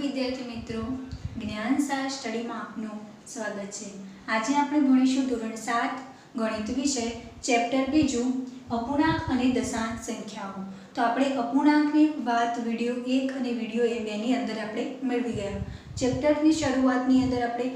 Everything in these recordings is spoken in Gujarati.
વિદ્યાર્થી મિત્રો, જ્ઞાનસાર સ્ટડીમાં આપનું સ્વાગત છે। આજે આપણે ભણીશું ધોરણ 7 ગણિત વિષય ચેપ્ટર 2 અપૂર્ણાંક અને દશાંશ સંખ્યાઓ। તો આપણે અપૂર્ણાંકની વાત વિડિયો 1 અને વિડિયો 2 ની અંદર આપણે મેળવી ગયા। ચેપ્ટરની શરૂઆતની અંદર આપણે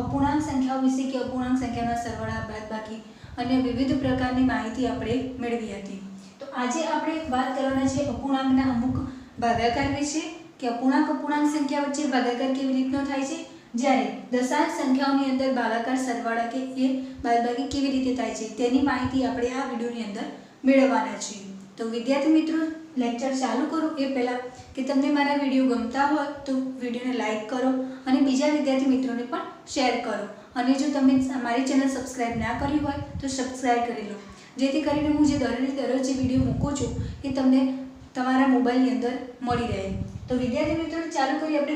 અપૂર્ણાંક સંખ્યાઓ વિશે કે અપૂર્ણાંક સંખ્યાના સરવાળા, બાદબાકી અને વિવિધ પ્રકારની માહિતી આપણે મેળવી હતી। તો આજે આપણે વાત કરવાના છે અપૂર્ણાંકના અમુક ભાગાકાર વિશે કે અપૂર્ણાંક સંખ્યા વચ્ચે ભાગાકાર કેવી રીતનો થાય છે, જ્યારે દશાંશ સંખ્યાઓની અંદર ભાગાકાર, સરવાળા કે એ બાદબાકી કેવી રીતે થાય છે તેની માહિતી આપણે આ વિડિયોની અંદર મેળવવાના છીએ। તો વિદ્યાર્થી મિત્રો, લેક્ચર ચાલુ કરું એ પહેલાં કે તમને મારા વિડીયો ગમતા હોય તો વિડીયોને લાઇક કરો અને બીજા વિદ્યાર્થી મિત્રોને પણ શેર કરો, અને જો તમે મારી ચેનલ સબસ્ક્રાઇબ ના કરી હોય તો સબસ્ક્રાઇબ કરી લો, જેથી કરીને હું જે દરરોજ જે વિડીયો મૂકું છું એ તમને તમારા મોબાઈલની અંદર મળી રહે। તો વિદ્યાર્થી મિત્રો, ચાલુ કરીએ આપણે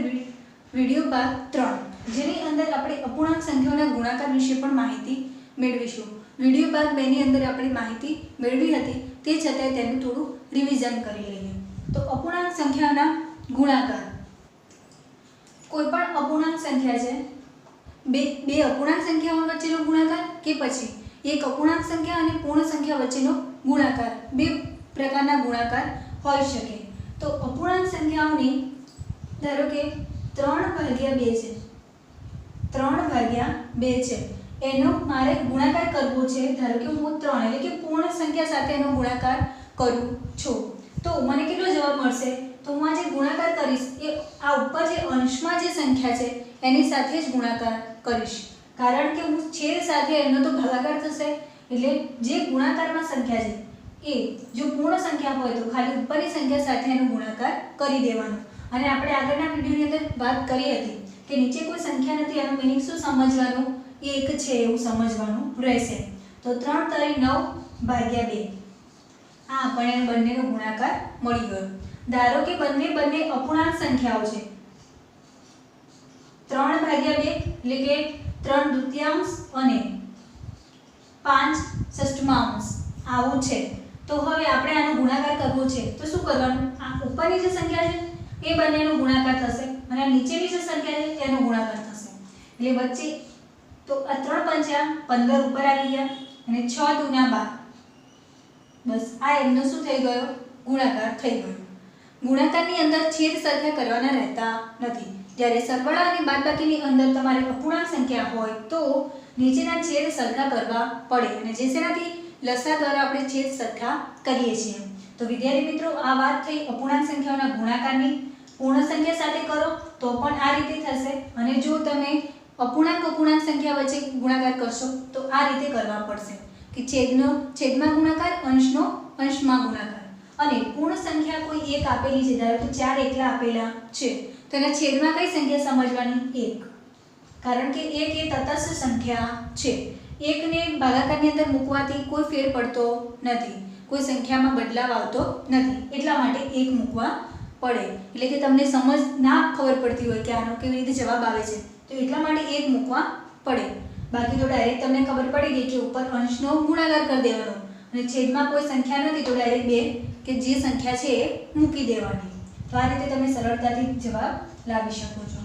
વિડીયો ભાગ 3, જેની અંદર આપણે અપૂર્ણાંક સંખ્યાઓના ગુણાકાર વિશે પણ માહિતી મેળવીશું। વિડીયો ભાગ 2 ની અંદર આપણે માહિતી મેળવી હતી, તે છતાંય તેનું થોડું રિવિઝન કરી લઈએ। તો અપૂર્ણાંક સંખ્યાના ગુણાકાર, કોઈ પણ અપૂર્ણાંક સંખ્યા છે, બે અપૂર્ણાંક સંખ્યાઓ વચ્ચેનો ગુણાકાર કે પછી એક અપૂર્ણાંક સંખ્યા અને પૂર્ણ સંખ્યા વચ્ચેનો ગુણાકાર, બે પ્રકારના ગુણાકાર હોઈ શકે। તો અપૂર્ણાંક સંખ્યાઓની ધારો કે 3/2 છે, 3/2 છે, એનો મારે ગુણાકાર કરવો છે। ધારો કે હું 3 એટલે કે પૂર્ણ સંખ્યા સાથે એનો ગુણાકાર કરું છું, તો મને કેટલો જવાબ મળશે? તો હું આ જે ગુણાકાર કરીશ એ આ ઉપર જે અંશમાં જે સંખ્યા છે એની સાથે જ ગુણાકાર કરીશ, કારણ કે હું છેદ સાથે એનો તો ભાગાકાર થશે, એટલે જે ગુણાકારમાં સંખ્યા છે એ જો પૂર્ણ સંખ્યા હોય તો ખાલી ઉપરની સંખ્યા સાથે એનો ગુણાકાર કરી દેવાનો। અને આપણે આગળના વિડિયોની અંદર વાત કરી હતી કે નીચે કોઈ સંખ્યા નથી, એનો મીનિંગ શું સમજવાનું? એક છે એવું સમજવાનું રહેશે। તો 3/9/2 આ આપણને બંનેનો ગુણાકાર મળી ગયો। ધારો કે બંને અપૂર્ણાંક સંખ્યાઓ છે, 3/2 એટલે કે 3/2 અને 5/6 આવું છે। તો હવે આપણે આનો ગુણાકાર કરવો છે, તો શું કરવાનું? આ ઉપરની જે સંખ્યા છે એ બંનેનો ગુણાકાર થશે અને નીચેની જે સંખ્યા છે તેનો ગુણાકાર થશે, એટલે વચ્ચે તો આ 3×5 = 15 ઉપર આવી ગયા અને 6×2 = 12, બસ આ એમનો શું થઈ ગયો? ગુણાકાર થઈ ગયો। ગુણાકારની અંદર છેદ સરખા કરવાના રહેતા નથી, જ્યારે સરવાળા અને બાદબાકીની અંદર તમારે અપૂર્ણાંક સંખ્યા હોય તો નીચેના છેદ સરખા કરવા પડે, અને જેનાથી લસા દ્વારા આપણે છેદ સરખા કરીએ છીએ। તો વિદ્યાર્થી મિત્રો, આ વાત થઈ અપૂર્ણાંક સંખ્યાઓના ગુણાકારની। પૂર્ણ સંખ્યા સાથે કરો તો પણ આ રીતે થશે, અને જો તમે અપૂર્ણાંક સંખ્યા વચ્ચે ગુણાકાર કરશો તો આ રીતે કરવા પડશે કે છેદમાં ગુણાકાર, અંશનો અંશમાં ગુણાકાર। અને પૂર્ણ સંખ્યા કોઈ એક આપેલી છે, ધારો કે 4 એકલા આપેલા છે, તો એના છેદમાં કઈ સંખ્યા સમજવાની? 1, કારણ કે 1 એ તટસ્થ સંખ્યા છે। 1 ને ભાગાકારની અંદર મૂકવાથી કોઈ ફેર પડતો નથી, કોઈ સંખ્યામાં બદલાવ આવતો નથી, એટલા માટે 1 મૂકવા પડે। એટલે કે તમને સમજ ના ખબર પડતી હોય કે આનો કેવી રીતે જવાબ આવે છે, તો એટલા માટે 1 મૂકવા પડે। બાકી તો ડાયરેક્ટ તમને ખબર પડી ગઈ કે ઉપર અંશનો ગુણાકાર કરી દેવાનો અને છેદમાં કોઈ સંખ્યા નથી તો ડાયરેક્ટ 2 કે જે સંખ્યા છે એ મૂકી દેવાની। તો આ રીતે તમે સરળતાથી જવાબ લાવી શકો છો।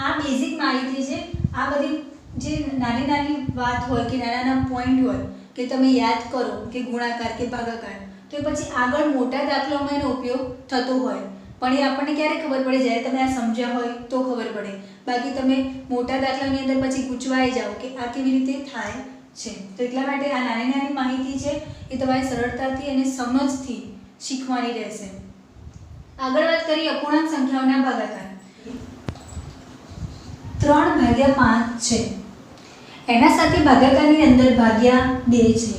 આ બેઝિક માહિતી છે। આ બધી જે નાની વાત હોય કે નાના પોઈન્ટ હોય કે તમે યાદ કરો કે ગુણાકાર કે ભાગાકાર, તો પછી આગળ મોટા દાખલાઓમાં એનો ઉપયોગ થતો હોય, પણ એ આપણને ક્યારે ખબર પડે? જ્યારે તમે આ સમજ્યા હોય તો ખબર પડે, બાકી તમે મોટા દાખલાની અંદર પછી ગૂંચવાઈ જાઓ કે આ કેવી રીતે થાય છે। તો એટલા માટે આ નાની માહિતી છે એ તમારે સરળતાથી અને સમજથી શીખવાની રહેશે। આગળ વાત કરીએ અપૂર્ણાંક સંખ્યાઓના ભાગાકાર। 3/5 છે, એના સાથે ભાગાકારની અંદર /2 છે।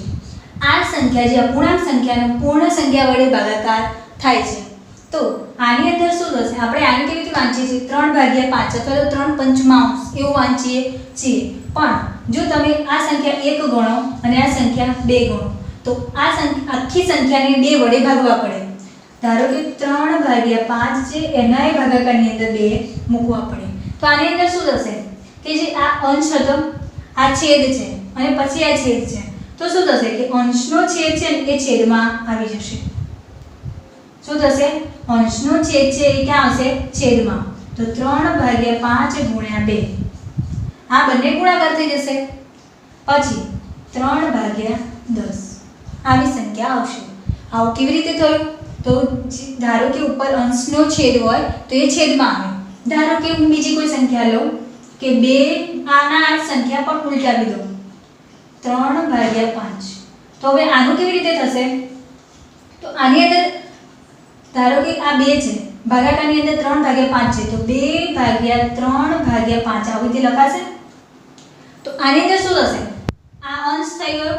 આ સંખ્યા જે અપૂર્ણાંક સંખ્યાનો પૂર્ણ સંખ્યા વડે ભાગાકાર થાય છે, તો આની અંદર શું થશે? આપણે આને કેવી રીતે વાંચીએ છીએ? 3/5 અથવા તો 3/5 એવું વાંચીએ છીએ, પણ જો તમે આ સંખ્યા 1 ગણો અને આ સંખ્યા 2 ગણો તો આ આખી સંખ્યાને 2 વડે ભાગવા પડે। ધારો કે 3/5 છે, એના ભાગાકારની અંદર 2 મૂકવા પડે, તો આની અંદર શું થશે કે જે આ અંશ હતો, આ છેદ છે અને પછી આ છેદ છે, તો શું થશે કે અંશનો છેદ છે એ છેદમાં આવી જશે। શું થશે? અંશનો છેદ છે એ ક્યાં આવશે? છેદમાં। તો 3/5 ગુણ્યા 2 આ બંને ગુણાકાર થઈ જશે. પછી 3/10 આવી સંખ્યા આવશે. આવું કેવી રીતે થયું? તો ધારો કે ઉપર અંશનો છેદ હોય તો એ છેદમાં આવે. ધારો કે હું બીજી કોઈ સંખ્યા લઉં કે 2 આના આ સંખ્યા પણ ઉલટાવી દઉં 3/5. તો હવે આનું કેવી રીતે થશે? તો આની અંદર ધારો કે આ 2 છે, ભાગાકારની અંદર 3/5 છે, તો 2/3/5 આવી રીતે લખાશે. તો આની અંદર શું થશે? આ અંશ થઈ ગયો,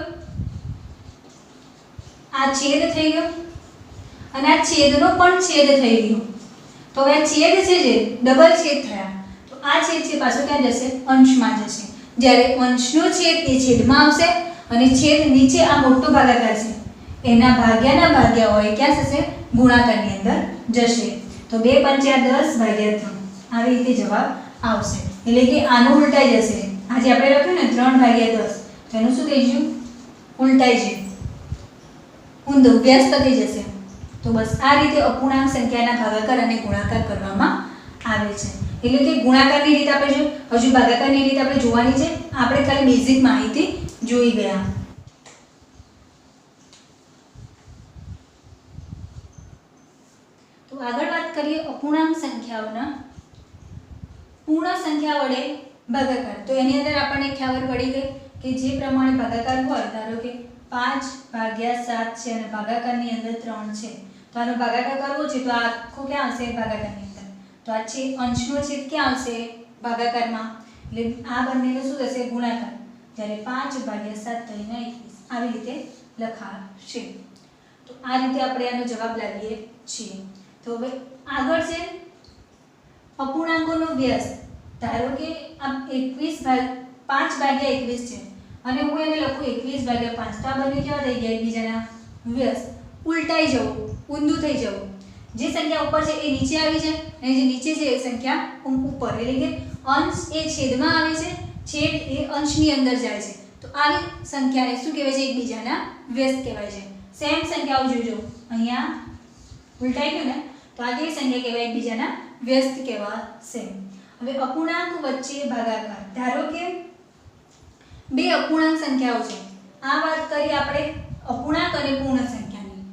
આ છેદ થઈ ગયો અને આ છેદનો પણ છેદ થઈ ગયો. તો હવે આ છેદ છે જે ડબલ છેદ થયા, તો આ છેદ છે પાછો ક્યાં જશે? અંશમાં જશે. જ્યારે અંશનો છેદ એ છેદમાં આવશે અને છેદ નીચે આ મોટો ભાગાકાર છે એના ભાગ્યાના ભાગ્યા હોય ક્યાં થશે? ગુણાકારની અંદર જશે. તો 2 × 5 = 10/3 આવી રીતે જવાબ આવશે. એટલે કે આનું ઉલટાઈ જશે. આજે આપણે લખ્યું ને 3/10 તો એનું શું થઈ ગયું? ઉલટાઈ છે, ઊંધું વ્યસ્ત થઈ જશે. તો બસ આ રીતે અપૂર્ણાંક સંખ્યાના ભાગાકાર અને ગુણાકાર કરવામાં આવે છે. એટલે કે ગુણાકારની રીત આપણે હજુ ભાગાકારની રીત આપણે જોવાની છે. આપણે ખાલી બેઝિક માહિતી જોઈ ગયા. તો આગળ વાત કરીએ અપૂર્ણાંક સંખ્યાઓના પૂર્ણ સંખ્યા વડે ભાગાકાર. તો એની અંદર આપણને ખ્યાલ પડી ગઈ કે જે પ્રમાણે ભાગાકાર હોય, ધારો કે 5/7 છે અને ભાગાકારની અંદર 3 છે, તો આનો ભાગાકાર કરવો છે તો આ આખો ક્યાં આવશે? ભાગાકારની અંદર. તો આ છે અંશનો છેદ ક્યાં આવશે? ભાગાકારમાં. એટલે આ બંનેનો શું થશે? ગુણાકાર. જ્યારે 5/7 થઈને 21 આવી રીતે લખાશે. તો આ રીતે આપણે આનો જવાબ લાવીએ છીએ. તો હવે આગળ છે અપૂર્ણાંકોનો વ્યસ્ત. ધારો કે આ 5/21 છે અને હું એને લખું 21/5, તો આ બંને કેવા થઈ ગયા? એકબીજાના વ્યસ્ત. ઉલટાઈ જવું, ઊંધું થઈ જવું. જે સંખ્યા ઉપર છે એ નીચે આવી જાય અને જે નીચે છે એ સંખ્યા ઉપર. એટલે કે અંશ એ છેદમાં આવે છે, છેદ એ અંશની અંદર જાય છે. તો આવી સંખ્યાને શું કહેવાય છે? એકબીજાના વ્યસ્ત કહેવાય છે. સેમ સંખ્યાઓ જોજો, અહીંયા ઉલટાઈ ગયું ને, તો આ કેવી સંખ્યા કહેવાય? એકબીજાના વ્યસ્ત કહેવાશે. હવે અપૂર્ણાંક વચ્ચે ભાગાકાર. ધારો કે 2 અપૂર્ણાંક સંખ્યાઓ છે. આ વાત કરી આપણે અપૂર્ણાંક અને પૂર્ણ સંખ્યાની.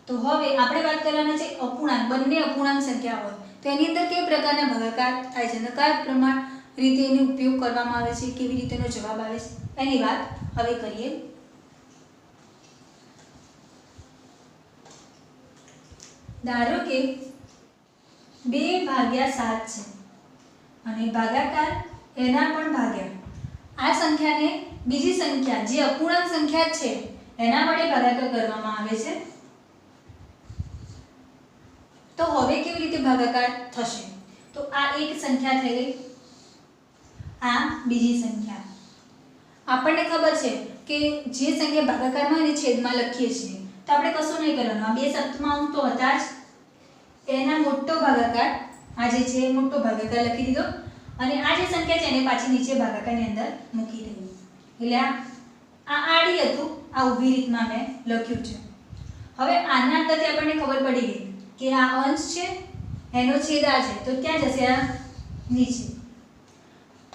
તો હવે આપણે વાત કરવાના છે અપૂર્ણાંક. બંને અપૂર્ણાંક સંખ્યા હોય તો એની અંદર કેવા પ્રકારના ભાગાકાર થાય છે, કયા પ્રમાણ રીતે એનો ઉપયોગ કરવામાં આવે છે, કેવી રીતેનો જવાબ આવે છે, એની વાત હવે કરીએ. ધારો કે 2/7 છે અને ભાગાકાર એના પણ ભાગ્યા. આ સંખ્યાને બીજી સંખ્યા જે અપૂર્ણાંક સંખ્યા છે એના વડે ભાગાકાર કરવામાં આવે છે. તો હવે કેવી રીતે ભાગાકાર થશે? તો આ એક સંખ્યા થઈ ગઈ, આ બીજી સંખ્યા. આપણને ખબર છે કે જે સંખ્યા ભાગાકારમાં અને છેદમાં લખીએ છીએ તો આપણે કશું નહીં કરવાનું. આ 2 સપ્તમાંશ તો હતા જ, એના મોટો ભાગાકાર, આ જે છે મોટો ભાગાકાર લખી દીધો અને આ જે સંખ્યા છે એને પાછી નીચે ભાગાકારની અંદર મૂકી દીધી. એટલે આ આડી હતું, આ ઊભી રીતમાં મેં લખ્યું છે. હવે આના અંદરથી આપણને ખબર પડી ગઈ કે આ અંશ છે, એનો છેદ આ છે, તો ક્યાં જશે? આ નીચે.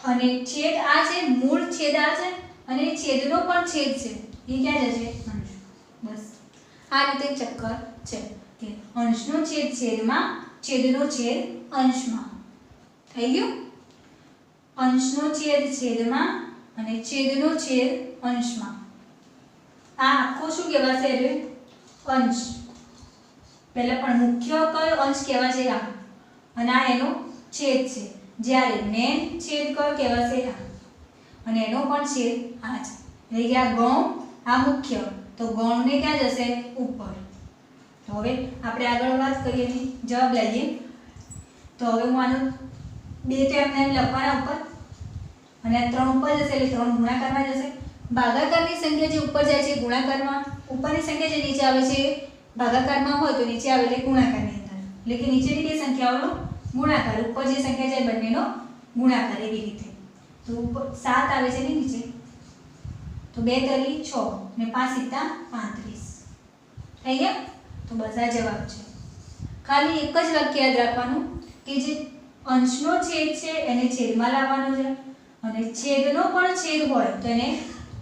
અને છેદ આ છે, મૂળ છેદ આ છે અને છેદનો પણ છેદ છે, એ ક્યાં જશે? અંશ. બસ આ રીતે ચક્કર છે કે અંશનો છેદ છેદમાં, છેદનો છેદ અંશમાં. થઈ ગયું? અંશનો છેદ છેદમાં અને છેદનો છેદ અંશમાં. આ આખો શું કહેવાશે? એટલે અંશ. પહેલા પણ મુખ્ય કયો અંશ કહેવાશે? આ. અને આ એનો છેદ છે. જ્યારે મેન છેદ કયો કહેવાશે? આ. અને એનો પણ છેદ આ છે. એટલે કે આ ગૌણ, આ મુખ્ય, તો ગૌણને ક્યાં જશે? ઉપર. તો હવે આપણે આગળ વાત કરીએ, જવાબ લઈએ. તો હવે હું આનું 2 તો એમને લખવાના ઉપર અને આ 3 ઉપર જશે એટલે 3 ગુણાકારમાં જશે. ભાગાકારની સંખ્યા જે ઉપર જાય છે ગુણાકારમાં, ઉપરની સંખ્યા જે નીચે આવે છે ભાગાકારમાં હોય તો નીચે આવે એટલે ગુણાકારની અંદર. એટલે કે નીચેની 2 સંખ્યાઓનો ગુણાકાર, ઉપર જે સંખ્યા જાય બંનેનો ગુણાકાર. એવી રીતે તો ઉપર 7 આવે છે ને નીચે, તો 2 તરી 6 ને 5 સિત્તા 35 થઈ ગયા. તો બસ આ જવાબ છે. ખાલી એક જ વાક્ય યાદ રાખવાનું કે જે અંશનો છેદ છે એને છેદમાં લાવવાનો છે અને છેદનો પણ છેદ હોય તો એને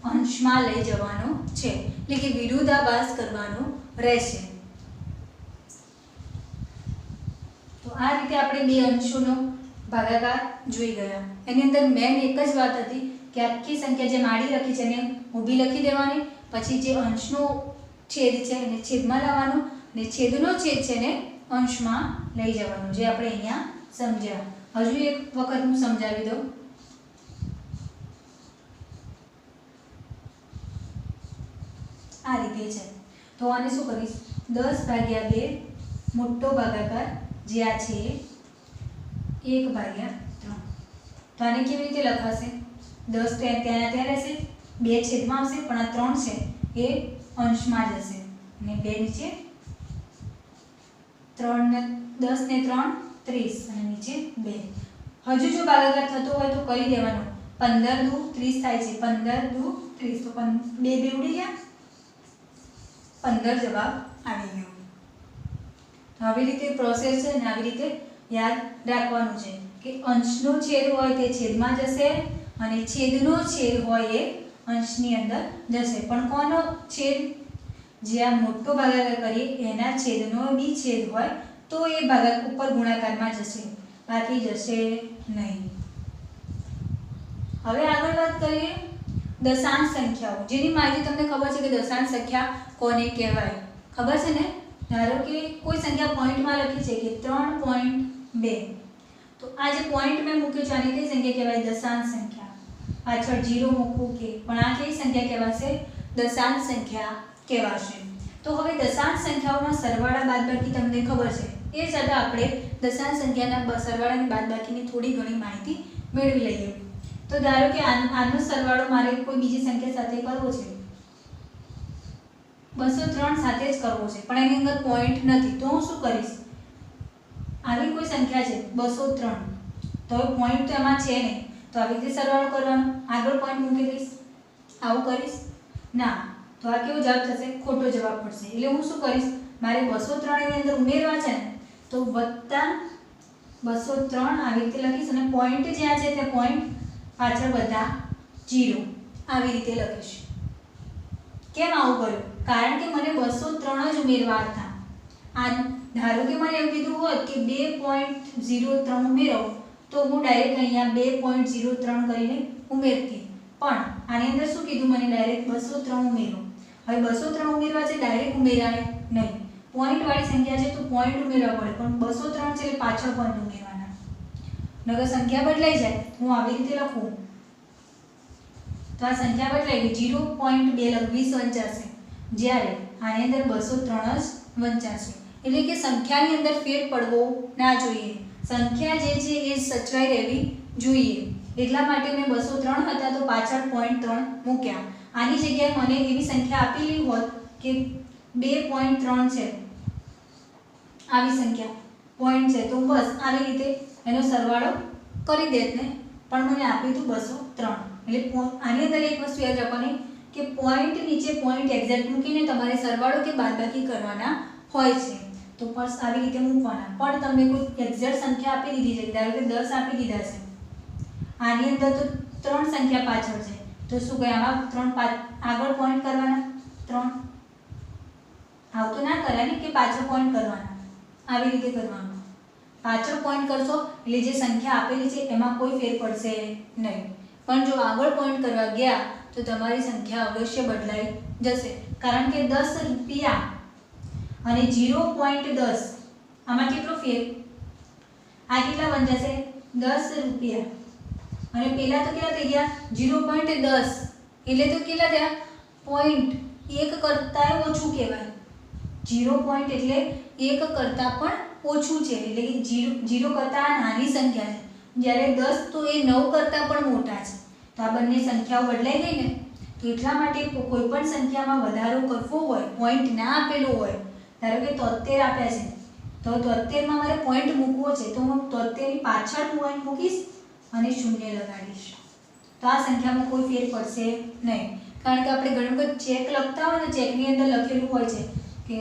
અંશમાં લઈ જવાનો છે, એટલે કે વિરુદ્ધાભાસ કરવાનો રહેશે. તો આ રીતે આપણે બે અંશોનો ભાગાકાર જોઈ ગયા. એની અંદર મેન એક જ વાત હતી કે આખી સંખ્યા જે માડી લખી છે એને ઊભી લખી દેવાની, પછી જે અંશનો છેદ છે એને છેદમાં લાવવાનો અને છેદનો છેદ છે એને અંશમાં લઈ જવાનો, જે આપણે અહીંયા સમજ્યા. હજુ એક વખત હું સમજાવી દઉં. આ રીતે છે. તો આને શું કરીશ, 10/2 મોટો ભાગાકાર જે આ છે 1/3. તો આને કેવી રીતે લખાશે? 10 ત્યાં રહેશે, 2 છેદમાં આવશે, પણ આ 3 છે એ અંશમાં જશે અને 2 નીચે 3 ને 10 ને 3 30 અને નીચે 2. હજુ જો ભાગાકાર થતો હોય તો કરી દેવાનો. 15 દુ 30 થાય છે, 15 દુ 30, તો 2 ઉડી ગયા, 15 જવાબ આવી ગયો. તો આવી રીતે પ્રોસેસ છે ને આવી રીતે યાદ રાખવાનું છે કે અંશનો છેદ હોય તે છેદમાં જશે અને છેદનો છેદ હોય એ અંશની અંદર જશે. પણ કોનો છેદ? જે આ મોટો ભાગાકાર કરીએ એના છેદનો બી છેદ હોય તો એ ભાગાકાર ઉપર ગુણાકારમાં જશે, બાકી જશે નહીં. હવે આગળ વાત કરીએ દશાંશ સંખ્યાઓ, જેની માહિતી તમને ખબર છે કે દશાંશ સંખ્યા કોને કહેવાય, ખબર છે ને? ધારો કે કોઈ સંખ્યા પોઈન્ટમાં લખી છે કે 3.2, તો આ જે પોઈન્ટ મેં મૂક્યો છે આને કઈ સંખ્યા કહેવાય? દશાંશ સંખ્યા. પાછળ 0 મૂકવું કે, પણ આ કઈ સંખ્યા કહેવાશે? દશાંશ સંખ્યા કહેવાશે. તો હવે દશાંશ સંખ્યાઓના સરવાળા બાદબાકી તમને ખબર છે, એ છતાં આપણે દશાંશ સંખ્યાના સરવાળા અને બાદબાકીની થોડી ઘણી માહિતી મેળવી લઈએ. તો ધારો કે આનો સરવાળો મારે કોઈ બીજી સંખ્યા સાથે કરવો છે, 203 સાથે જ કરવો છે, પણ એની અંદર પોઈન્ટ નથી, તો હું શું કરીશ? આવી કોઈ સંખ્યા છે 203, તો પોઈન્ટ તો એમાં છે નહીં, તો આવી રીતે સરવાળો કરવાનો, આગળ પોઈન્ટ મૂકી દઈશ. આવું કરીશ ના, તો આ કેવો જવાબ થશે? ખોટો જવાબ પડશે. એટલે હું શું કરીશ? મારે 203 એની અંદર ઉમેરવા છે ને, તો વત્તા 203 આવી રીતે લખીશ અને પોઈન્ટ જ્યાં છે તે પોઈન્ટ પાછળ બધા 0 આવી રીતે લખીશ. કેમ આવું કર્યું? કારણ કે મને 203 જ ઉમેરવા હતા. આ ધારો કે મને એવું કીધું હોત કે 2.03 ઉમેરો, તો હું ડાયરેક્ટ અહીંયા 2.03 કરીને ઉમેરતી, પણ આની અંદર શું કીધું મને? ડાયરેક્ટ 203 ઉમેરો. હવે 203 ઉમેરવા છે, ડાયરેક્ટ ઉમેરાય નહીં, પોઈન્ટ વાળી સંખ્યા છે તો પોઈન્ટ ઉમેરવા પડે, પણ 203 છે એટલે પાછળ પોઈન્ટ ઉમેરવાના, નકર સંખ્યા બદલાઈ જાય. હું આવી રીતે લખું તો આ સંખ્યા બદલાઈ ગઈ, 0.2 વંચાશે, જ્યારે આની અંદર 203 જ વંચાશે. એટલે કે સંખ્યાની અંદર ફેર પડવો ના જોઈએ, સંખ્યા જે છે એ સચવાઈ રહેવી જોઈએ. એટલા માટે મેં 203 હતા તો પાછળ 0.3 મૂક્યા. આની જગ્યાએ મને એવી સંખ્યા આપેલી હોત કે 2.3 છે, આવી સંખ્યા પોઈન્ટ છે, તો બસ આવી રીતે એનો સરવાળો કરી દેત ને, પણ મને આપ્યું હતું 203. એટલે આની અંદર એક વસ્તુ યાદ રાખવાની કે પોઈન્ટ નીચે પોઈન્ટ એક્ઝેક્ટ મૂકીને તમારે સરવાળો કે બાદબાકી કરવાના હોય છે, તો બસ આવી રીતે મૂકવાના. પણ તમને કોઈ એક્ઝેક્ટ સંખ્યા આપી દીધી છે, ધારો કે 10 આપી દીધા છે, આની અંદર તો 3 સંખ્યા પાછળ છે, તો શું કહે? આમાં 3 આગળ પોઈન્ટ કરવાના, 3 આવું તો ના કરાય ને કે પાછળ પોઈન્ટ કરવાના, આવી રીતે કરવાનું. પાછળ પોઈન્ટ કરશો એટલે જે સંખ્યા આપેલી છે એમાં કોઈ ફેર પડશે નહીં, પણ જો આગળ પોઈન્ટ કરવા ગયા તો તમારી સંખ્યા અવશ્ય બદલાઈ જશે. કારણ કે 10 રૂપિયા અને 0.10 આમાં કેટલો ફેર? આ કેટલા વંચાશે? 10 રૂપિયા અને પેલા તો કેટલા થઈ ગયા? 0.10, એટલે તો કેટલા થયા? પોઈન્ટ 1 કરતાં ઓછું કહેવાય. 0 એટલે 1 કરતાં પણ ઓછું છે, એટલે કે 0 કરતાં નાની સંખ્યા છે, જ્યારે 10 તો એ 9 કરતાં પણ મોટા છે. તો આ બંને સંખ્યાઓ બદલાઈ ગઈ ને, તો એટલા માટે કોઈ પણ સંખ્યામાં વધારો કરવો હોય, પોઈન્ટ ના આપેલો હોય, ધારો કે 73 આપ્યા છે, તો 73 માં મારે પોઈન્ટ મૂકવો છે, તો હું 73 ની પાછળ પોઈન્ટ મૂકીશ અને 0 લગાડીશ, તો આ સંખ્યામાં કોઈ ફેર પડશે નહીં. કારણ કે આપણે ઘણી વખત ચેક લખતા હોય ને, ચેકની અંદર લખેલું હોય છે કે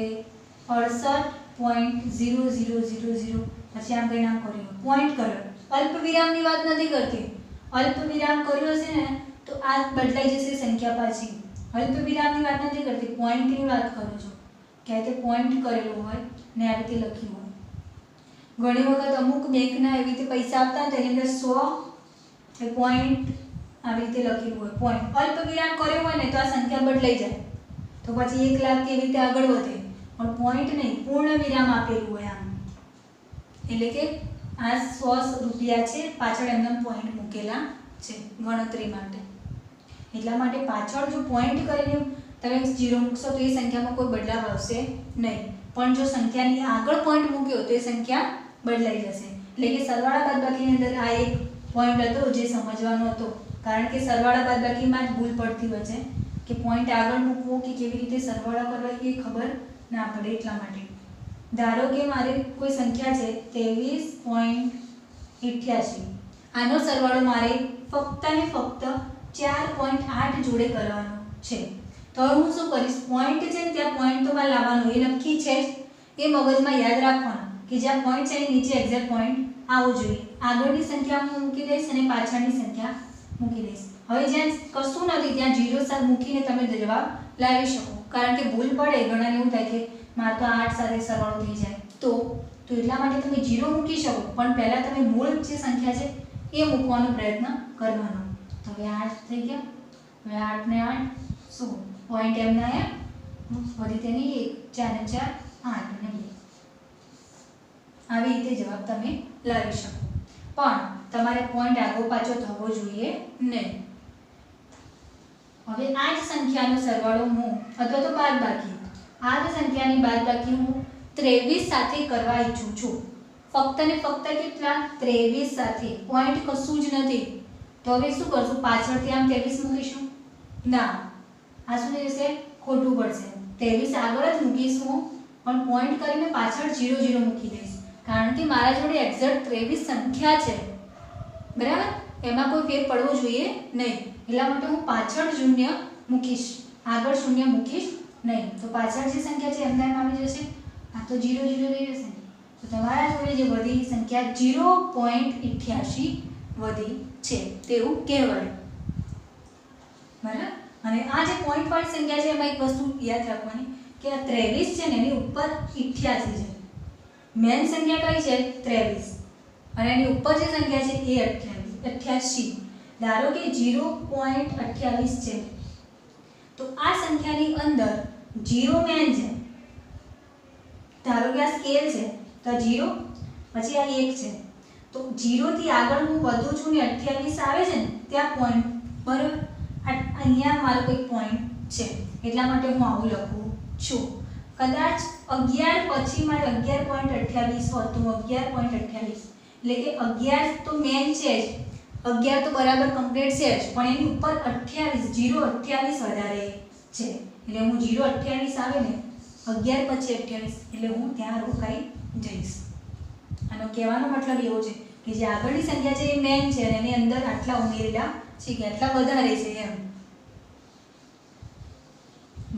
68.0000 પછી આમ કઈ નામ કર્યું, પોઈન્ટ કર્યો, અલ્પ વિરામની વાત નથી કરતી. અલ્પ વિરામ કર્યો હશે ને તો આ બદલાઈ જશે સંખ્યા પાછી. અલ્પ વિરામની વાત નથી કરતી, પોઈન્ટની વાત કરું છું કે આ રીતે પોઈન્ટ કરેલું હોય ને આ રીતે લખ્યું હોય. ઘણી વખત અમુક બેંકના એવી રીતે પૈસા આપતા હોય તેની અંદર 100 એ પોઈન્ટ આવી રીતે લખેલું હોય. પોઈન્ટ અલ્પ વિરામ કર્યો હોય ને તો આ સંખ્યા બદલાઈ જાય, તો પછી 1 લાખ કેવી રીતે આગળ વધે. પણ પોઈન્ટ નહીં, પૂર્ણ વિરામ આપેલું હોય આમ, એટલે કે આ 100 રૂપિયા છે, પાછળ એમને પોઈન્ટ મૂકેલા છે ગણતરી માટે. એટલા માટે પાછળ જો પોઈન્ટ કરીને તમે 0 મૂકશો તો એ સંખ્યામાં કોઈ બદલાવ આવશે નહીં. પણ જો સંખ્યાની આગળ પોઈન્ટ મૂક્યો તો એ સંખ્યા બદલાઈ જશે. એટલે કે સરવાળા બાદબાકીની અંદર આ એક પોઈન્ટ હતો જે સમજવાનો હતો, કારણ કે સરવાળા બાદબાકીમાં જ ભૂલ પડતી હોય છે કે પોઈન્ટ આગળ મૂકવો કે કેવી રીતે સરવાળા કરવા એ ખબર ના પડે. એટલા માટે ધારો કે મારે કોઈ સંખ્યા છે 23.88, આનો સરવાળો મારે ફક્ત ને ફક્ત 4.8 જોડે કરવાનો છે. તો હવે હું શું કરીશ, પોઈન્ટ છે ને ત્યાં પોઈન્ટ તો મારે લાવવાનો, એ નક્કી છે જ, એ મગજમાં યાદ રાખવાનું કે જ્યાં પોઈન્ટ છે એની નીચે એક્ઝેક્ટ પોઈન્ટ આવવો જોઈએ. આગળની સંખ્યા હું મૂકી દઈશ અને પાછળની સંખ્યા મૂકી દઈશ. હવે જ્યાં કશું નથી ત્યાં 0 મૂકીને તમે જવાબ લાવી શકો, કારણ કે ભૂલ પડે ઘણાને એવું થાય કે મારે તો 8 સાથે સરવાળો થઈ જાય, તો એટલા માટે તમે 0 મૂકી શકો, પણ પહેલાં તમે મૂળ જે સંખ્યા છે એ મૂકવાનો પ્રયત્ન કરવાનો. તો હવે 8 થઈ ગયા. હવે 8 ને 8 શું પોઈન્ટ એમના એમ વધી તેની 1 4 ને 4 8 અને 2. આવી રીતે જવાબ તમે લાવી શકો, પણ તમારે પોઈન્ટ આગો પાછો થવો જોઈએ નહીં. હવે આ જ સંખ્યાનો સરવાળો હું અથવા તો બાદબાકી, આ જ સંખ્યાની બાદબાકી હું 23 સાથે કરવા ઈચ્છું છું. ફક્ત ને ફક્ત કેટલા? 23 સાથે, પોઈન્ટ કશું જ નથી. તો હવે શું કરશું, પાછળથી આમ 23 મૂકીશું? ના, આ શું થશે, ખોટું પડશે. 23 આગળ જ મૂકીશું, પણ પોઈન્ટ કરીને પાછળ 0 0 મૂકી દઈશ, કારણ કે મારા જોડે એક્ઝેક્ટ 23 સંખ્યા છે, બરાબર? એમાં કોઈ ફેર પડવો જોઈએ નહીં. એટલા માટે હું પાછળ 0 મૂકીશ, આગળ 0 મૂકીશ નહીં. તો પાછળ જે સંખ્યા છે એમને એમ આવી જશે, આ તો 0 0 રહી જશે. તો તમારા જોડે જે વધી સંખ્યા 0.88 વધી છે તેવું કહેવાય, બરાબર? અને આ જે પોઈન્ટ વાળી સંખ્યા છે એમાં એક વસ્તુ યાદ રાખવાની કે આ 23 છે ને એની ઉપર 88 છે. મેન સંખ્યા કઈ છે? 23, અને એની ઉપર જે સંખ્યા છે એ 88. ધારો કે 0.28 છે, તો આ સંખ્યાની અંદર 0 મેન છે. ધારો કે આ સ્કેલ છે તો 0 પછી આ 1 છે, તો 0 થી આગળ હું વધુ છું ને 28 આવે છે ને ત્યાં પોઈન્ટ, બરાબર? અહીંયા મારો કોઈ પોઈન્ટ છે, એટલા માટે હું આવું લખું છું. કદાચ 11 પછી મારે 11.28 હોત તો 11.28, એટલે કે 11 તો મેન છે જ, 11 તો બરાબર કમ્પ્લીટ છે જ, પણ એની ઉપર 28 0.28 વધારે છે, એટલે હું 0.28 આવે ને 11 પછી 28 એટલે હું ત્યાં રોકાઈ જઈશ. આનો કહેવાનો મતલબ એવો છે કે જે આગળની સંખ્યા છે એ મેન છે અને એની અંદર આટલા ઉમેરેલા છે કે આટલા વધારે છે એમ.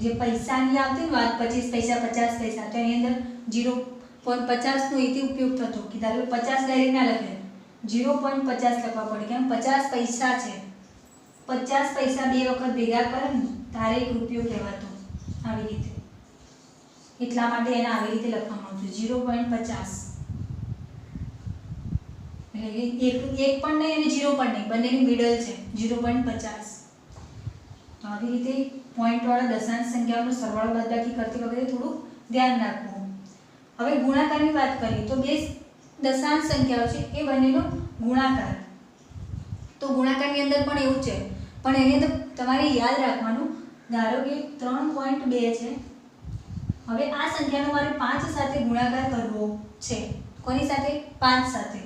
જે પૈસાની આવતી ને વાત 25 પૈસા 50 પૈસા, તો એની અંદર 0.50 નો એથી ઉપયોગ થતો કે ધારો 50 ડાયરેક્ટ ના લખે, 0.50 લખવા પડે, કેમ 50 પૈસા છે, 50 પૈસા બે વખત ભેગા કરે ને તારે 1 રૂપિયો કહેવાતો, આવી રીતે. એટલા માટે એને આવી રીતે લખવામાં આવતું 0.50, એટલે એક પણ નહીં અને 0 પણ નહીં, બંનેની મિડલ છે 0.50. તો આવી રીતે પોઈન્ટ વાળા દશાંશ સંખ્યાઓનો સરવાળો બાદબાકી કરતી વખતે થોડું ધ્યાન રાખવું. હવે ગુણાકારની વાત કરીએ તો બે દશાંશ સંખ્યાઓ છે એ બંનેનો ગુણાકાર, તો ગુણાકારની અંદર પણ એવું છે, પણ એની અંદર તમારે યાદ રાખવાનું, ધારો કે 3.2 છે. હવે આ સંખ્યાનો મારે 5 સાથે ગુણાકાર કરવો છે. કોની સાથે? 5 સાથે.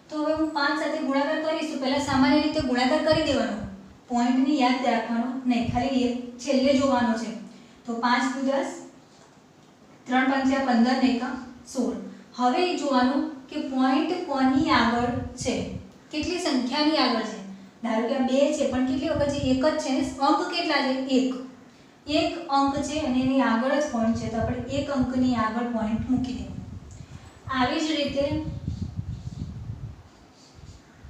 તો હવે હું 5 સાથે ગુણાકાર કરીશ તો પહેલા સામાન્ય રીતે ગુણાકાર કરી દેવાનો, પોઈન્ટને યાદ રાખવાનો નહીં, ખાલી છેલ્લે જોવાનો છે. તો 5 × 10, 3 × 5 = 15 ને 1 16. હવે જોવાનું કે પોઈન્ટ કોની આગળ છે, કેટલી સંખ્યાની આગળ છે. ધારો કે આ 2 છે પણ કેટલી વખત છે? 1 જ છે ને, અંક કેટલા છે? 1 અંક છે અને એની આગળ જ પોઈન્ટ છે, તો આપણે 1 અંકની આગળ પોઈન્ટ મૂકી દેવાનો. આવી જ રીતે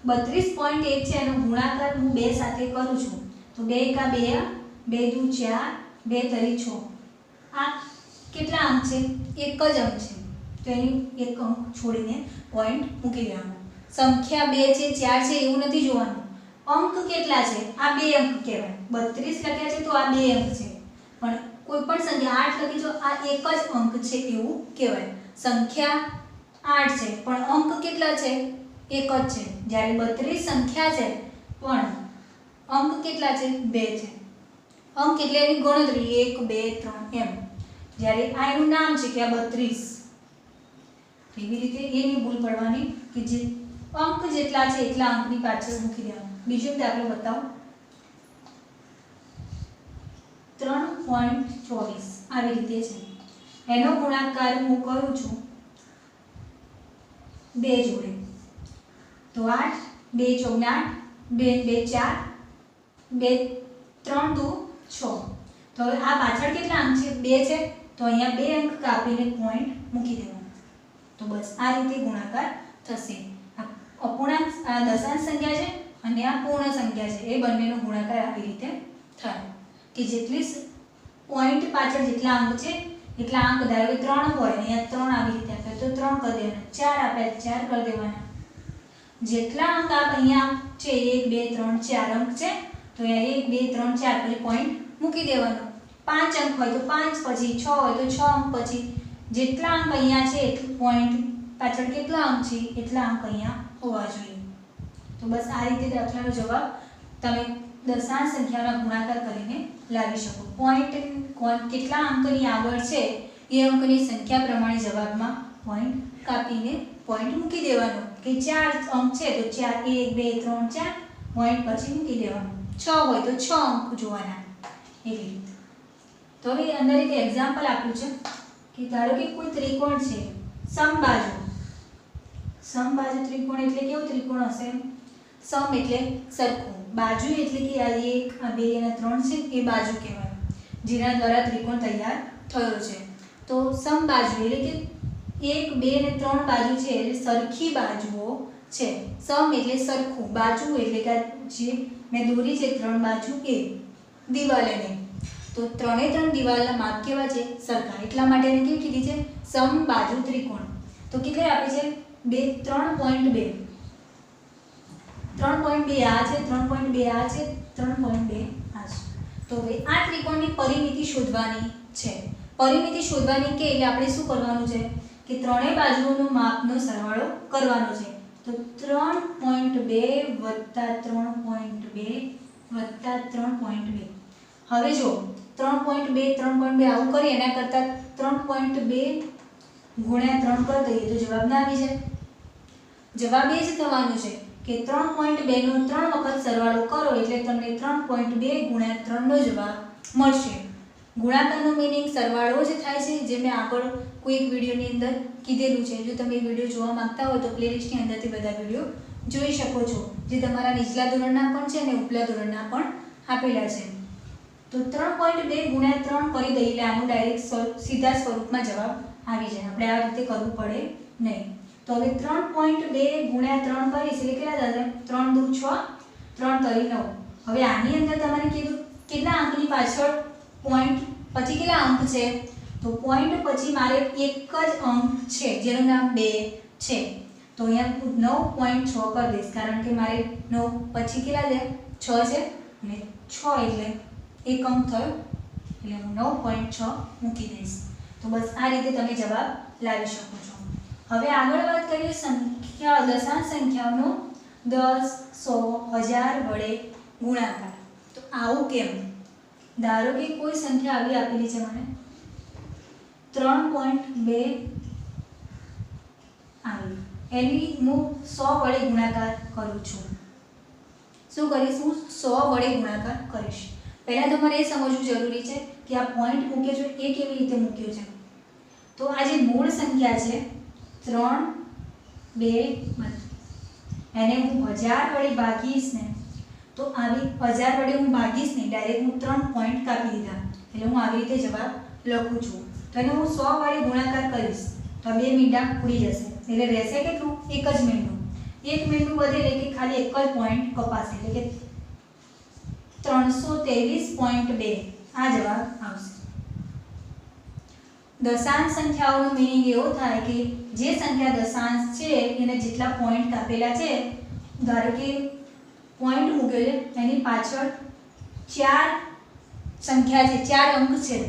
32.1 છે એનો ગુણાકાર હું 2 સાથે કરું છું તો 2 એકા 2, 2 દુ 4, 2 તરી 6. આ કેટલા અંક છે? એક જ અંક છે તો એની એક અંક છોડીને પોઈન્ટ મૂકી દેવાનો. સંખ્યા 2 છે 4 છે એવું નથી જોવાનું, અંક કેટલા છે આ 2 અંક કહેવાય. 32 લખ્યા છે તો આ 2 અંક છે, પણ કોઈ પણ સંખ્યા 8 લખી તો આ એક જ અંક છે એવું કહેવાય. સંખ્યા 8 છે પણ અંક કેટલા છે? એક જ છે. જ્યારે 32 સંખ્યા છે પણ અંક કેટલા છે? 2 છે. અંક એટલે એની ગણતરી 1 2 3 એમ. જ્યારે આ એનું નામ છે કે આ 32, એવી રીતે એની ભૂલ પડવાની કે જે અંક જેટલા છે એટલા અંકની પાછળ મૂકી દેવાનું. બીજો દાખલો બતાવો. 3.24 આવી રીતે છે. એનો ગુણાકાર હું કરું છું 2 જોડે તો 8, 2 14, 2 2 4, 2 3 દુ 6. તો હવે આ પાછળ કેટલા અંક છે? 2 છે તો અહીંયા 2 અંક કાપીને પોઈન્ટ મૂકી દેવાનો. તો બસ આ રીતે ગુણાકાર થશે. આ અપૂર્ણાંક આ દશાંશ સંખ્યા છે અને આ પૂર્ણ સંખ્યા છે એ બંનેનો ગુણાકાર આવી રીતે થાય કે જેટલી પોઈન્ટ પાછળ જેટલા અંક છે એટલા અંક. ધારો કે 3 હોય ને અહીંયા 3 આવી રીતે આપે તો 3 કરી દેવાના, 4 આપે 4 કરી દેવાના. જેટલા અંક આપ અહીંયા છે 1 2 3 4 અંક છે તો અહીંયા 1 2 3 4 પછી પોઈન્ટ મૂકી દેવાનો. 5 અંક હોય તો 5 પછી, 6 હોય તો 6 અંક પછી. જેટલા અંક અહીંયા છે એટલું પોઈન્ટ પાછળ કેટલા અંક છે એટલા અંક અહીંયા હોવા જોઈએ. તો બસ આ રીતે દાખલાનો જવાબ તમે દશાંશ સંખ્યાના ગુણાકાર કરીને લાવી શકો. પોઈન્ટ કેટલા અંકની આગળ છે એ અંકની સંખ્યા પ્રમાણે જવાબમાં પોઈન્ટ કાપીને પોઈન્ટ મૂકી દેવાનો. કે 4 અંક છે તો 4 1 2 3 4 પોઈન્ટ પછી મૂકી દેવાનો. 6 હોય તો 6 અંક જોવાના એવી રીતે. તો હવે અંદર એક એક્ઝામ્પલ આપ્યું છે કે ધારો કે કોઈ ત્રિકોણ છે સમબાજુ. સમબાજુ ત્રિકોણ એટલે કેવું ત્રિકોણ હશે? સમ એટલે સરખું, બાજુ એટલે કે આ 1 આ 2 અને 3 છે એ બાજુ કહેવાય જેના દ્વારા ત્રિકોણ તૈયાર થયો છે. તો સમબાજુ એટલે કે 1 2 અને 3 બાજુ છે એટલે સરખી બાજુઓ છે. સમ એટલે સરખું, બાજુ એટલે કે જે મેં દોરી છે 3 બાજુ એ દિવાલે નહીં. તો 3 3 દિવાલના માપ કેવા છે? સરખા. એટલા માટે એને કેવી કીધી છે? સમબાજુ ત્રિકોણ. તો કેટલી આપી છે? 3.2. 3.2 આ છે, 3.2 આ છે, 3.2 આ છે. તો હવે આ ત્રિકોણની પરિમિતિ શોધવાની છે. પરિમિતિ શોધવાની કે એટલે આપણે શું કરવાનું છે કે ત્રણેય બાજુઓનું માપનો સરવાળો કરવાનો છે. તો 3.2 વત્તા 3.2 વત્તા 3.2. હવે જો 3.2 3.2 આવું કરીએ એના કરતાં 3.2 ગુણ્યા 3 કરી દઈએ તો જવાબ ના આવી જાય. જવાબ એ જ થવાનું છે કે 3.2 નો 3 વખત સરવાળો કરો એટલે તમને 3.2 ગુણ્યા 3 નો જવાબ મળશે. ગુણાકારનો મીનિંગ સરવાળો જ થાય છે, જે મેં આગળ કોઈ એક વિડીયોની અંદર કીધેલું છે. જો તમે વિડીયો જોવા માંગતા હોય તો પ્લેલિસ્ટની અંદરથી બધા વિડીયો જોઈ શકો છો, જે તમારા નીચલા ધોરણના પણ છે અને ઉપલા ધોરણના પણ આપેલા છે. તો 3.2 ગુણ્યા 3 કરી દઈએ એટલે આનું ડાયરેક્ટ સીધા સ્વરૂપમાં જવાબ આવી જાય. આપણે આ રીતે કરવું પડે નહીં. તો હવે 3.2 ગુણ્યા 3 કરીશ એટલે કેટલા થશે? 3 દુ 6, 3 તરી 9. હવે આની અંદર તમારે કીધું કેટલા અંકની પાછળ પોઈન્ટ પછી કેટલા અંક છે? તો પોઈન્ટ પછી મારે એક જ અંક છે જેનું નામ 2 છે. તો અહીંયા 9.6 કરી દઈશ કારણ કે મારે 9 પછી કેટલા છે? 6 છે અને 6 એટલે એક અંક થયો એટલે હું 9.6 મૂકી દઈશ. તો બસ આ રીતે તમે જવાબ લાવી શકો છો. હવે આગળ વાત કરીએ સંખ્યા દશાંશ સંખ્યાઓનો 10 100 1000 વડે ગુણાકાર. તો આવું કેમ? ધારો કે કોઈ સંખ્યા આવી આપેલી છે મને 3.2 આવી, એની હું 100 વડે ગુણાકાર કરું છું. શું કરીશ? હું 100 વડે ગુણાકાર કરીશ. પહેલાં તમારે એ સમજવું જરૂરી છે કે આ પોઈન્ટ મૂક્યો છે એ કેવી રીતે મૂક્યો છે. તો આ જે મૂળ સંખ્યા છે 3 2 એને હું 1000 વડે ભાગીશ ને તો આવી 1000 વડે હું ભાગીશ નહીં, ડાયરેક્ટ હું 3 પોઈન્ટ કાપી દીધા એટલે હું આવી રીતે જવાબ લખું છું. તો એને હું 100 વડે ગુણાકાર કરીશ તો 2 મીંડા ઉડી જશે એટલે રહેશે કેટલું? એક જ મીંડું. એક મીંડું વધે એટલે કે ખાલી એક જ પોઈન્ટ કપાશે એટલે કે 323.2 આ જવાબ આવશે. દશાંશ સંખ્યાઓનો મીનિંગ એવો થાય કે જે સંખ્યા દશાંશ છે એને જેટલા પોઈન્ટ કાપેલા છે, ધારો કે પોઈન્ટ મૂક્યો છે એની પાછળ 4 સંખ્યા છે, 4 અંક છે,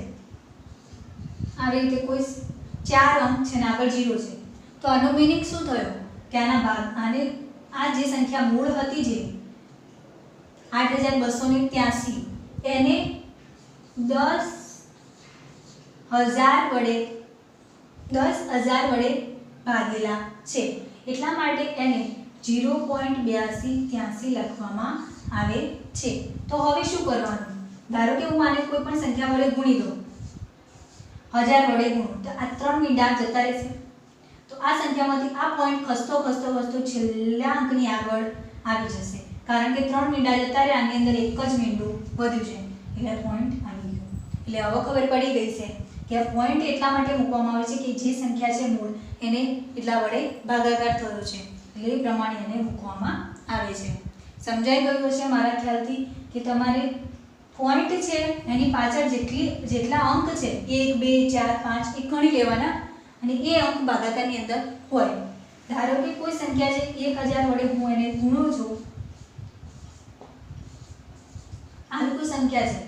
આવી રીતે કોઈ 4 અંક છે ને આગળ 0 છે, તો આનો મીનિંગ શું થયો કે આના ભાગ આને આ જે સંખ્યા મૂળ હતી જે 8283 એને 10,000 વડે ભાગેલા છે, એટલા માટે એને 0.8283 લખવામાં આવે છે. તો હવે શું કરવાનું? ધારો કે હું આને કોઈ પણ સંખ્યા વડે ગુણી દઉં, 1000 વડે ગુણું તો આ 3 મીંડા જતા રહેશે. તો આ સંખ્યામાંથી આ પોઈન્ટ ખસતો છેલ્લા અંકની આગળ આવી જશે, કારણ કે 3 મીંડા જતા રહ્યા, આની અંદર એક જ મીંડું વધ્યું છે એટલે પોઈન્ટ આવી ગયો. એટલે હવે ખબર પડી ગઈ છે કે આ પોઈન્ટ એટલા માટે મૂકવામાં આવે છે કે જે સંખ્યા છે મૂળ એને એટલા વડે ભાગાકાર થયો છે, એટલે એ પ્રમાણે એને મૂકવામાં આવે છે. સમજાઈ ગયું હશે મારા ખ્યાલથી કે તમારે પોઈન્ટ છે એની પાછળ જેટલા અંક છે 1 2 4 5 એ ગણી લેવાના અને એ અંક ભાગાકારની અંદર હોય. ધારો કે કોઈ સંખ્યા છે 1000 વડે હું એને ગુણું છું, આ કોઈ સંખ્યા છે,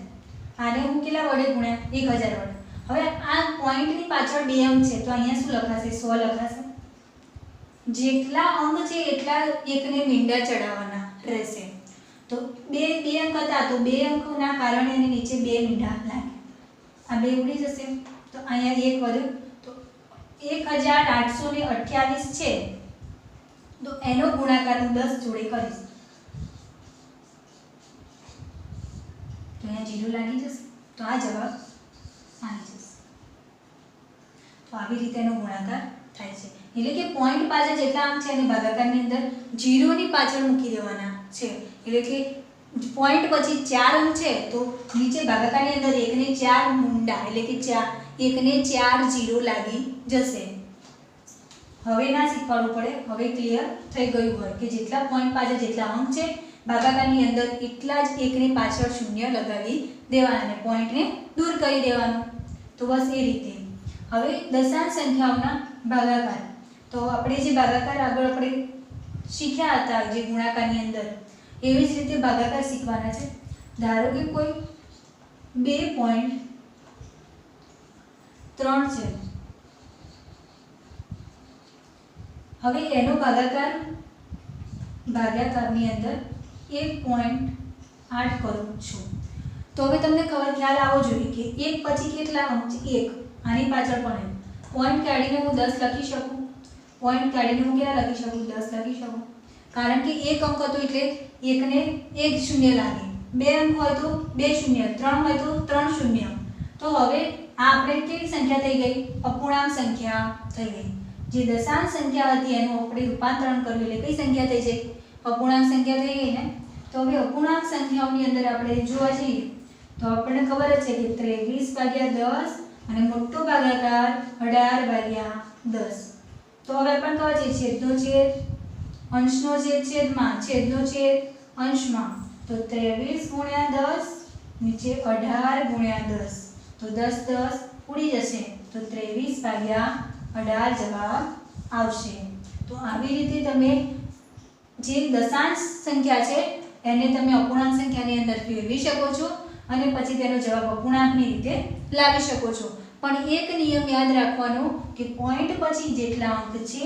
આને હું કેટલા વડે ગુણ્યા 1000 વડે. હવે આ પોઈન્ટની પાછળ 2 અંક છે તો અહીંયા શું લખાશે? 100 લખાશે. જેટલા અંક છે એટલા એકને મીંડા ચડાવવાના રહેશે. તો બે અંક હતા તો 2 અંકના કારણે એને નીચે 2 મીંડા લાગે, આ 2 ઉડી જશે તો અહીંયા 1 વધ્યો, તો 1828 છે તો એનો ગુણાકાર હું 10 જોડે કરીશ તો અહીંયા 0 લાગી જશે, તો આ જવાબ આવી જશે. તો આવી રીતે એનો ગુણાકાર થાય છે. એટલે કે પોઈન્ટ પાછળ જેટલા અંક છે એને ભાગાકારની અંદર 0 ની પાછળ મૂકી દેવાના છે. એટલે કે પોઈન્ટ પછી 4 અંક છે તો નીચે ભાગાકારની અંદર 1 ને 4 મુંડા એટલે કે 1 ને 4 0 લાગી જશે. હવે ના શીખવાડવું પડે, હવે ક્લિયર થઈ ગયું હોય કે જેટલા પોઈન્ટ પાછળ જેટલા અંક છે ભાગાકારની અંદર એટલા જ 1 ની પાછળ 0 લગાવી દેવાના અને પોઈન્ટને દૂર કરી દેવાનું. તો બસ એ રીતે. હવે દશાંશ સંખ્યાઓના ભાગાકાર, તો આપણે જે ભાગાકાર આગળ આપણે શીખ્યા હતા જે ગુણાકારની અંદર, એવી જ રીતે ભાગાકાર શીખવાના છે. ધારો કે કોઈ 2.3 છે, હવે એનો ભાગાકારની અંદર 1.8 કરું છું. તો હવે તમને ખ્યાલ આવવો જોઈએ કે 1 પછી કેટલા અંક છે? 1. આની પાછળ પણ પોઈન્ટ કાઢીને હું 10 લખી શકું, પોઈન્ટ કાઢીને હું કેટલા લખી શકું? 10 લખી શકું, કારણ કે 1 અંક હતો એટલે 1 ને 1 શૂન્ય લાગે, 2 અંક હોય તો 2 શૂન્ય, 3 હોય તો 3 શૂન્ય. તો હવે આ આપણે કેવી સંખ્યા થઈ ગઈ? અપૂર્ણાંક સંખ્યા થઈ ગઈ. જે દશાંશ સંખ્યા હતી એનું આપણે રૂપાંતરણ કર્યું એટલે કઈ સંખ્યા થઈ છે? અપૂર્ણાંક સંખ્યા થઈ ગઈ ને. તો હવે અપૂર્ણાંક સંખ્યાઓની અંદર આપણે જોવા જઈએ તો આપણને ખબર જ છે કે 23/10 અને મોટો ભાગાકાર 18/10. તો હવે આપણને ખબર છે છેદનો છેદ, અંશનો છેદ છેદમાં, છેદનો છેદ અંશમાં, તો 23/10 નીચે 18/10, તો 10 ઉડી જશે તો 23/18 જવાબ આવશે. તો આવી રીતે તમે જે દશાંશ સંખ્યા છે એને તમે અપૂર્ણાંક સંખ્યાની અંદર ફેરવી શકો છો અને પછી તેનો જવાબ અપૂર્ણાંકની રીતે લાવી શકો છો. પણ એક નિયમ યાદ રાખવાનો કે પોઈન્ટ પછી જેટલા અંક છે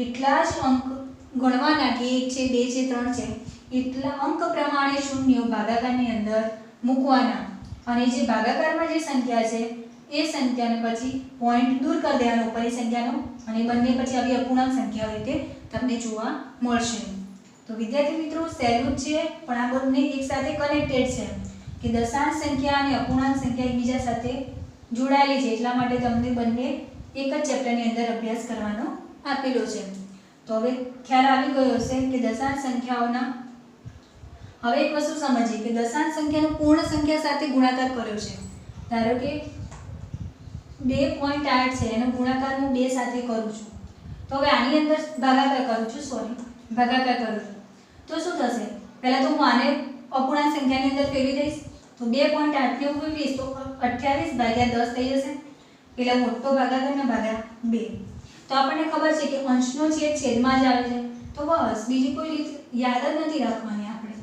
એટલા જ અંક ગણવાના કે 1 છે 2 છે 3 છે એટલા અંક પ્રમાણે શૂન્ય ભાગાકારની અંદર મૂકવાના અને જે ભાગાકારમાં જે સંખ્યા છે એ સંખ્યાને પછી પોઈન્ટ દૂર કરી દેવાનો ઉપરની સંખ્યાનો અને બંને પછી આવી અપૂર્ણાંક સંખ્યાઓ રીતે તમને જોવા મળશે. તો વિદ્યાર્થી મિત્રો સહેલું જ છે પણ આ બંને એકસાથે કનેક્ટેડ છે કે દશાંશ સંખ્યા અને અપૂર્ણાંક સંખ્યા એકબીજા સાથે જોડાયેલી છે, એટલા માટે તમને બંને એક જ ચેપ્ટરની અંદર અભ્યાસ કરવાનો આપેલો છે. તો હવે ખ્યાલ આવી ગયો હશે કે દશાંશ સંખ્યાઓના. હવે એક વસ્તુ સમજીએ કે દશાંશ સંખ્યાનો પૂર્ણ સંખ્યા સાથે ગુણાકાર કર્યો છે. ધારો કે 2.8 છે એનો ગુણાકાર હું 2 સાથે કરું છું, તો હવે આની અંદર ભાગાકાર કરું છું, ભાગાકાર કરું તો શું થશે? પહેલા તો હું આને અપૂર્ણાંક સંખ્યાની અંદર ફેરવી દઈશ તો 2.8 ને 20 તો 28 ભાગ્યા 10 થઈ જશે. એટલે મોટો ભાગાકાર ને ભાગ્યા 2. તો આપણને ખબર છે કે અંશનો છેદ છેદમાં જ આવે છે તો બસ બીજી કોઈ રીત યાદ જ નથી રાખવાની આપણે.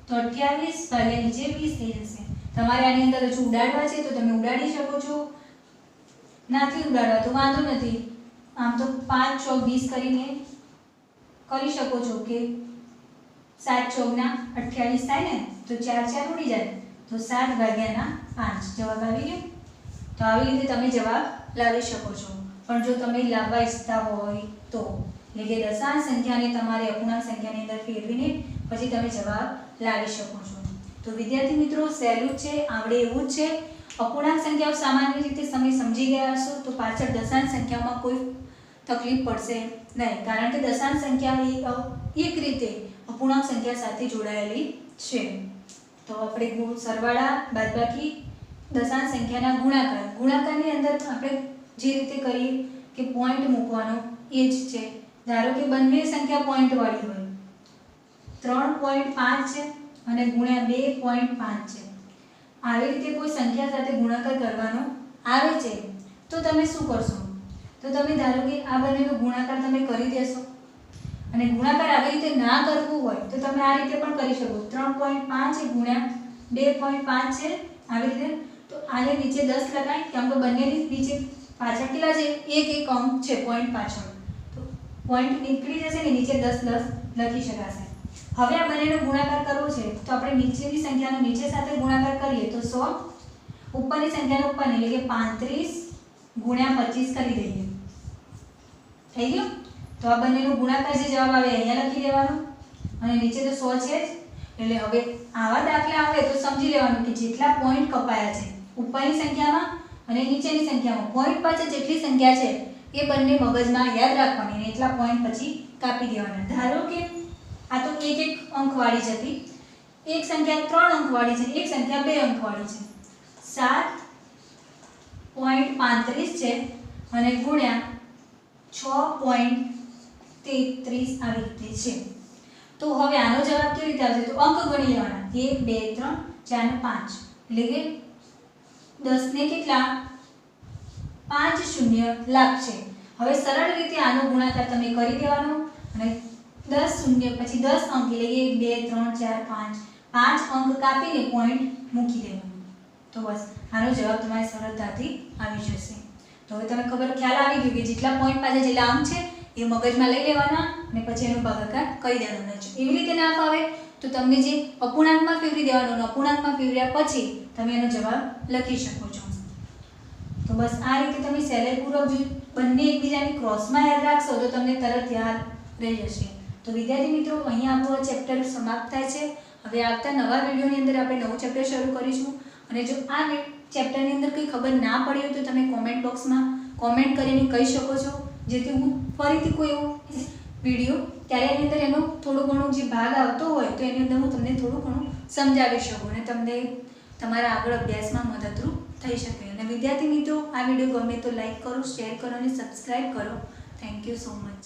તો 28 ભાગ્યા નીચે 20 થઈ જશે. તમારે આની અંદર જો ઉડાડવા છે તો તમે ઉડાડી શકો છો, નથી ઉડાડવા તો વાંધો નથી. આમ તો 5 ચોક 20 કરીને કરી શકો છો કે 7 ચોકના 28 થાય ને તો 4 4 ઉડી જાય તો 7 ભાગ્યાના 5 જવાબ આવી ગયો. તો આવી રીતે તમે જવાબ લાવી શકો છો. પણ જો તમે લાવવા ઈચ્છતા હોય તો એટલે કે દશાંશ સંખ્યાને તમારે અપૂર્ણાંક સંખ્યાની અંદર ફેરવીને પછી તમે જવાબ લાવી શકો છો. તો વિદ્યાર્થી મિત્રો સહેલું છે, આવડે એવું જ છે. અપૂર્ણાંક સંખ્યાઓ સામાન્ય રીતે તમે સમજી ગયા હશો તો પાછળ દશાંશ સંખ્યામાં કોઈ તકલીફ પડશે નહીં, કારણ કે દશાંશ સંખ્યા એક રીતે અપૂર્ણાંક સંખ્યા સાથે જોડાયેલી છે. તો આપણે સરવાળા બાદબાકી દશાંશ સંખ્યાના ગુણાકારની અંદર આપણે જે રીતે કરીએ કે પોઈન્ટ મૂકવાનો એ જ છે. ધારો કે બંને સંખ્યા પોઈન્ટ વાળી હોય, 3.5 છે અને ગુણ્યા 2.5 છે, આવી રીતે કોઈ સંખ્યા સાથે ગુણાકાર કરવાનો આવે છે તો તમે શું કરશો? તો તમે ધારો કે આ બંનેનો ગુણાકાર તમે કરી દેશો અને ગુણાકાર આવી રીતે ના કરવું હોય તો તમે આ રીતે પણ કરી શકો. 3.5 ગુણ્યા 2.5 છે આવી રીતે. તો આને નીચે 10 લગાય કેમ કે બંનેની નીચે પાછળ કેટલા છે? એક અંક છે પોઈન્ટ પાછળ, તો પોઈન્ટ નીકળી જશે ને નીચે 10 લખી શકાશે. હવે આ બંનેનો ગુણાકાર કરવો છે તો આપણે નીચેની સંખ્યાનો નીચે સાથે ગુણાકાર કરીએ તો 100, ઉપરની સંખ્યાનો ઉપર એટલે કે 35 ગુણ્યા 25 કરી દઈએ. થઈ ગયું? તો આ બંનેનો ગુણાકાર જે જવાબ આવે અહીંયા લખી દેવાનો અને નીચે તો 100 છે જ. એટલે હવે આવા દાખલા આવે તો સમજી લેવાનું કે જેટલા પોઈન્ટ કપાયા છે ઉપરની સંખ્યામાં અને નીચેની સંખ્યામાં, પોઈન્ટ પાછળ જેટલી સંખ્યા છે એ બંને મગજમાં યાદ રાખવાની અને એટલા પોઈન્ટ પછી કાપી દેવાના. ધારો કે આ તો એક અંક વાળી જ હતી, એક સંખ્યા 3 અંક વાળી છે, એક સંખ્યા 2 અંક વાળી છે. 7.35 છે અને ગુણ્યા 6.33 આવી રીતે છે. તો હવે આનો જવાબ કેવી રીતે આવશે? તો અંક ગણી લેવાના 1 2 3 4 5 એટલે કે 10 ને કેટલા 5 શૂન્ય લાખ છે. હવે સરળ રીતે આનો ગુણાકાર તમે કરી દેવાનો અને 10 શૂન્ય પછી 10 અંક એટલે 1 2 3 4 5 અંક કાપીને પોઈન્ટ મૂકી દેવાનો. તો બસ આનો જવાબ તમારે સરળતાથી આવી જશે. તો હવે તમે ખ્યાલ આવી ગયો કે જેટલા પોઈન્ટ પાછળ જેટલા અંક છે એ મગજમાં લઈ લેવાના અને પછી એનો ભાગાકાર કરી દેવાનો છે. એવી રીતે ના ફાવે તો તમને જે અપૂર્ણાંકમાં ફેરવી દેવાનો, અપૂર્ણાંકમાં ફેરવ્યા પછી તમે એનો જવાબ લખી શકો છો. તો બસ આ રીતે તમે સહેલાઈપૂર્વક જો બંને એકબીજાની ક્રોસમાં યાદ રાખશો તો તમને તરત યાદ રહી જશે. તો વિદ્યાર્થી મિત્રો અહીંયા આપણું આ ચેપ્ટર સમાપ્ત થાય છે. હવે આવતા નવા વિડીયોની અંદર આપણે નવું ચેપ્ટર શરૂ કરીશું અને જો આ ચેપ્ટરની અંદર કંઈ ખબર ના પડી હોય તો તમે કોમેન્ટ બોક્સમાં કોમેન્ટ કરીને કહી શકો છો, જેથી હું ફરીથી કોઈ એવો વિડીયો ત્યારે એની અંદર એનો થોડો ઘણો જે ભાગ આવતો હોય તો એની અંદર હું તમને થોડું ઘણું સમજાવી શકું અને તમને તમારા આગળ અભ્યાસમાં મદદરૂપ થઈ શકે. અને વિદ્યાર્થી મિત્રો આ વિડીયો ગમે તો લાઈક કરો, શેર કરો અને સબસ્ક્રાઈબ કરો. Thank you so much.